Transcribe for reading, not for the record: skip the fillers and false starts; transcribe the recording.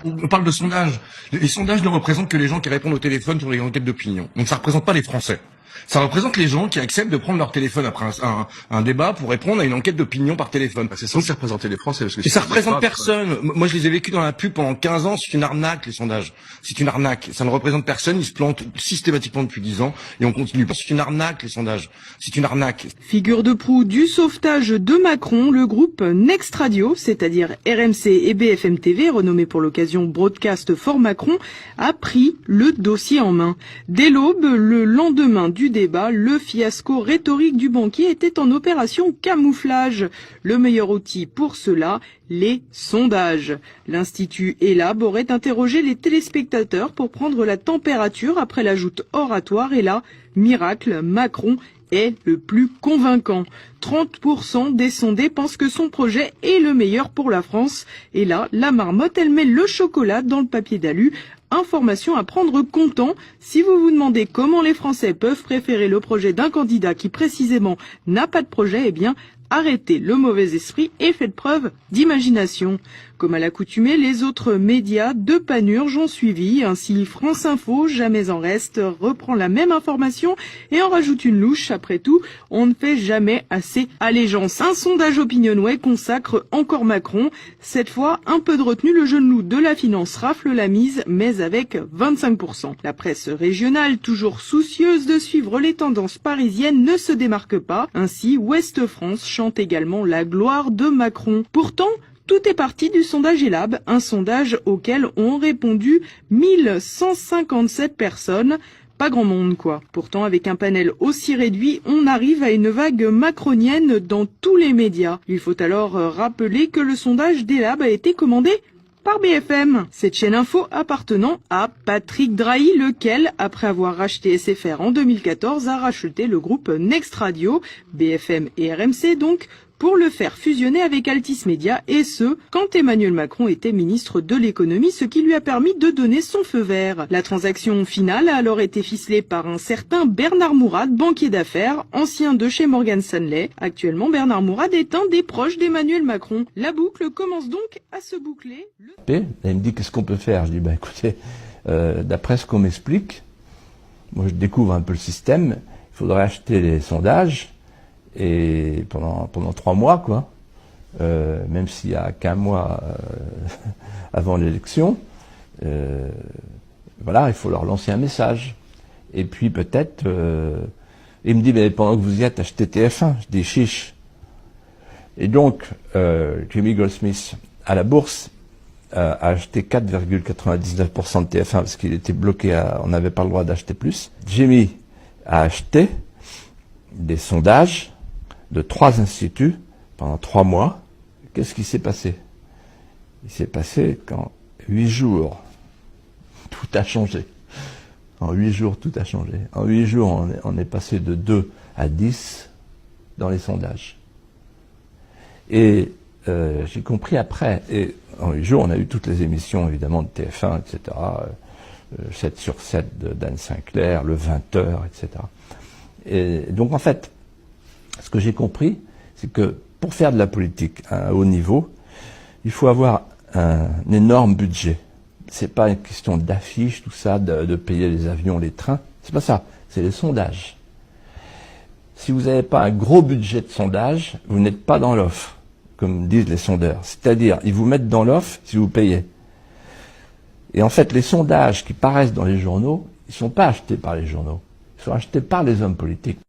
On parle de sondages. Les sondages ne représentent que les gens qui répondent au téléphone sur les enquêtes d'opinion. Donc ça représente pas les Français. Ça représente les gens qui acceptent de prendre leur téléphone après un débat pour répondre à une enquête d'opinion par téléphone. C'est censé représenter les Français. Parce que et ça représente personne. Moi, je les ai vécus dans la pub pendant 15 ans. C'est une arnaque, les sondages. C'est une arnaque. Ça ne représente personne. Ils se plantent systématiquement depuis 10 ans. Et on continue. C'est une arnaque, les sondages. C'est une arnaque. Figure de proue du sauvetage de Macron, le groupe Next Radio, c'est-à-dire RMC et BFM TV, renommé pour l'occasion Broadcast for Macron, a pris le dossier en main. Dès l'aube, le lendemain du débat, le fiasco rhétorique du banquier était en opération camouflage. Le meilleur outil pour cela, les sondages. L'Institut ELAB aurait interrogé les téléspectateurs pour prendre la température après la joute oratoire et là, miracle, Macron est le plus convaincant. 30% des sondés pensent que son projet est le meilleur pour la France. Et là, la marmotte, elle met le chocolat dans le papier d'alu. Information à prendre comptant. Si vous vous demandez comment les Français peuvent préférer le projet d'un candidat qui précisément n'a pas de projet, eh bien, arrêtez le mauvais esprit et faites preuve d'imagination. Comme à l'accoutumée, les autres médias de panurge ont suivi. Ainsi, France Info, jamais en reste, reprend la même information et en rajoute une louche. Après tout, on ne fait jamais assez allégeance. Un sondage Opinionway consacre encore Macron. Cette fois, un peu de retenue, le jeune loup de la finance rafle la mise, mais avec 25%. La presse régionale, toujours soucieuse de suivre les tendances parisiennes, ne se démarque pas. Ainsi, Ouest France chante également la gloire de Macron. Pourtant, tout est parti du sondage ELAB, un sondage auquel ont répondu 1157 personnes. Pas grand monde, quoi. Pourtant, avec un panel aussi réduit, on arrive à une vague macronienne dans tous les médias. Il faut alors rappeler que le sondage d'ELAB a été commandé par BFM, cette chaîne info appartenant à Patrick Drahi, lequel, après avoir racheté SFR en 2014, a racheté le groupe Next Radio, BFM et RMC donc, pour le faire fusionner avec Altis Media, et ce, quand Emmanuel Macron était ministre de l'économie, ce qui lui a permis de donner son feu vert. La transaction finale a alors été ficelée par un certain Bernard Mourad, banquier d'affaires, ancien de chez Morgan Stanley. Actuellement, Bernard Mourad est un des proches d'Emmanuel Macron. La boucle commence donc à se boucler. Elle me dit, qu'est-ce qu'on peut faire? Je dis, écoutez, d'après ce qu'on m'explique, moi je découvre un peu le système, il faudrait acheter les sondages, et pendant 3 mois, quoi, même s'il y a qu'un mois avant l'élection, voilà, il faut leur lancer un message. Et puis peut-être, il me dit, mais pendant que vous y êtes, achetez TF1. Je dis, chiche. Et donc, Jimmy Goldsmith, à la bourse, a acheté 4,99% de TF1 parce qu'il était bloqué, on n'avait pas le droit d'acheter plus. Jimmy a acheté des sondages de 3 instituts pendant 3 mois. Qu'est-ce qui s'est passé? Il s'est passé qu'en 8 jours, tout a changé. En 8 jours, tout a changé. En 8 jours, on est passé de 2 à 10 dans les sondages. Et j'ai compris après, et en 8 jours, on a eu toutes les émissions, évidemment, de TF1, etc., 7 sur 7 d'Anne Sinclair, le 20h, etc. Et donc, en fait, ce que j'ai compris, c'est que pour faire de la politique à un haut niveau, il faut avoir un énorme budget. C'est pas une question d'affiches, tout ça, de payer les avions, les trains. C'est pas ça. C'est les sondages. Si vous n'avez pas un gros budget de sondage, vous n'êtes pas dans l'offre, comme disent les sondeurs. C'est-à-dire, ils vous mettent dans l'offre si vous payez. Et en fait, les sondages qui paraissent dans les journaux, ils ne sont pas achetés par les journaux. Ils sont achetés par les hommes politiques.